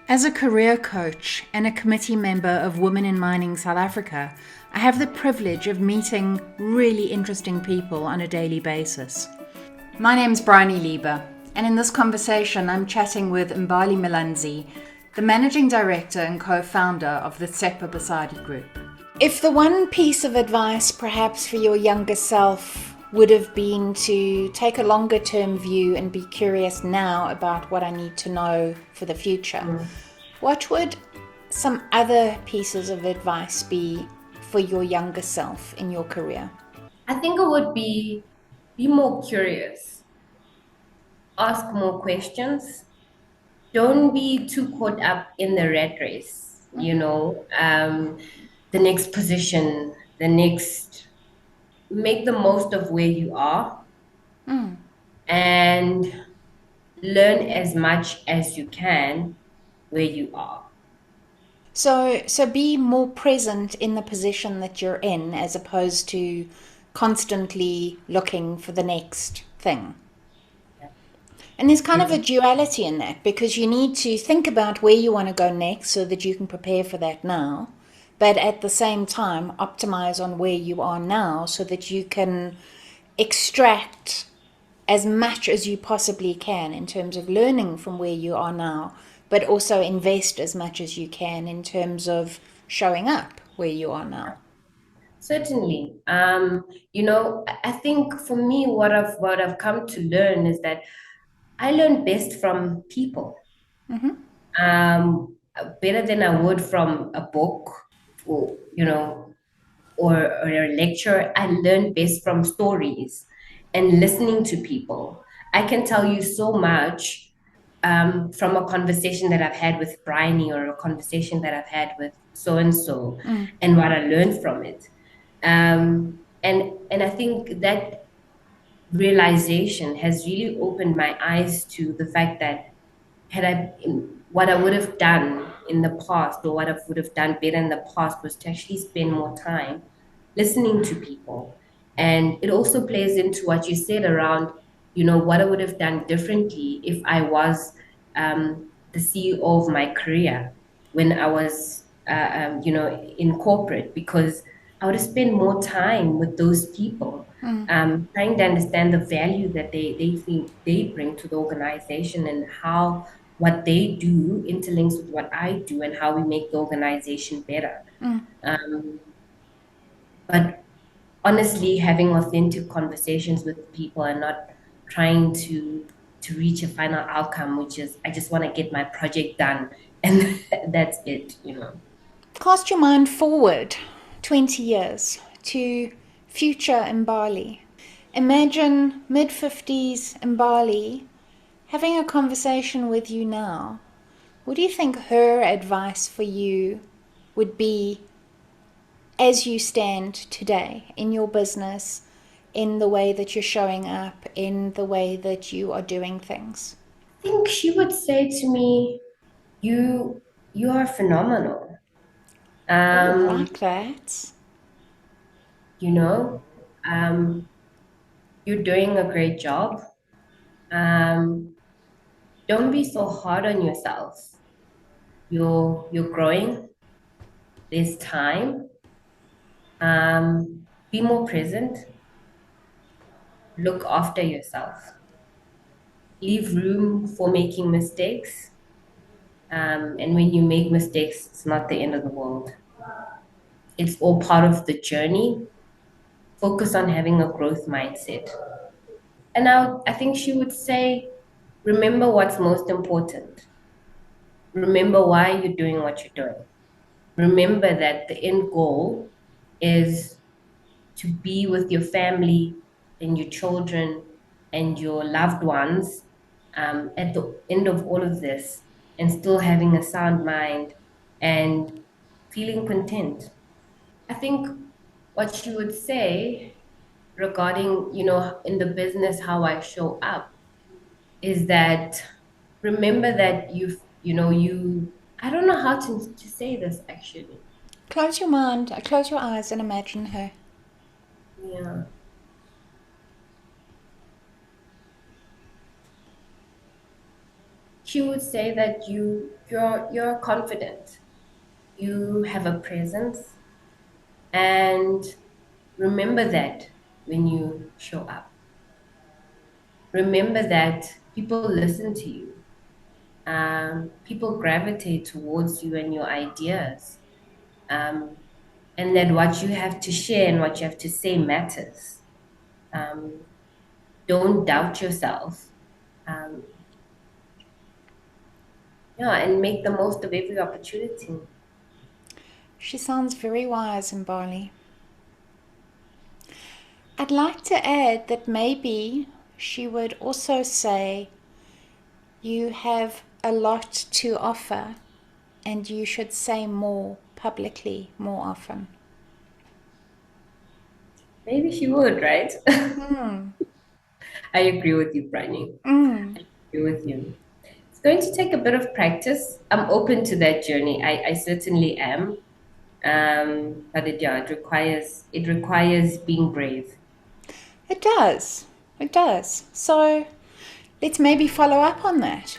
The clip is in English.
As a career coach and a committee member of Women in Mining South Africa, I have the privilege of meeting really interesting people on a daily basis. My name's Bryony Lieber, and in this conversation I'm chatting with Mbali Milanzi, the Managing Director and co-founder of the Tshepa Basadi Group. If the one piece of advice perhaps for your younger self would have been to take a longer term view and be curious now about what I need to know for the future, what would some other pieces of advice be for your younger self in your career? I think it would be more curious, ask more questions. Don't be too caught up in the rat race, the next position, the next, make the most of where you are and learn as much as you can where you are. So be more present in the position that you're in as opposed to constantly looking for the next thing. And there's kind of a Yes. duality in that because you need to think about where you want to go next so that you can prepare for that now, but at the same time, optimize on where you are now so that you can extract as much as you possibly can in terms of learning from where you are now, but also invest as much as you can in terms of showing up where you are now. Certainly. I think for me, what I've come to learn is that I learn best from people. Better than I would from a book or or a lecture. I learn best from stories and listening to people. I can tell you so much from a conversation that I've had with Bryony or a conversation that I've had with so and so, and what I learned from it. And I think that realization has really opened my eyes to the fact that had I what I would have done in the past or what I would have done better in the past was to actually spend more time listening to people. And it also plays into what you said around, what I would have done differently if I was the CEO of my career when I was, in corporate, because I would have spent more time with those people, trying to understand the value that they think they bring to the organization and how what they do interlinks with what I do and how we make the organization better. Um, but honestly, having authentic conversations with people and not trying to reach a final outcome, which is I just want to get my project done and that's it. Cast your mind forward 20 years to future Mbali. Imagine mid 50s Mbali having a conversation with you now. What do you think her advice for you would be as you stand today in your business, in the way that you're showing up, in the way that you are doing things? I think she would say to me, "You you are phenomenal. Oh, I Um, like that. you know, um, you're doing a great job. Um, don't be so hard on yourself. You're growing. There's time. Be more present. Look after yourself. Leave room for making mistakes. And when you make mistakes, it's not the end of the world. It's all part of the journey. Focus on having a growth mindset. And now I think she would say, remember what's most important. Remember why you're doing what you're doing. Remember that the end goal is to be with your family and your children and your loved ones at the end of all of this and still having a sound mind and feeling content. I think what she would say regarding, in the business, how I show up is that remember that I don't know how to say this actually. Close your mind, close your eyes, and imagine her. Yeah. She would say that you're confident, you have a presence, and remember that when you show up. Remember that people listen to you. People gravitate towards you and your ideas. Um, and that what you have to share and what you have to say matters. Um, don't doubt yourself. Um, yeah, and make the most of every opportunity. She sounds very wise, Mbali. I'd like to add that maybe she would also say you have a lot to offer and you should say more publicly more often. Maybe she would, right? Mm. I agree with you, Bryony. Mm. I agree with you. It's going to take a bit of practice. I'm open to that journey. I certainly am. But it requires being brave. It does. It does. So let's maybe follow up on that.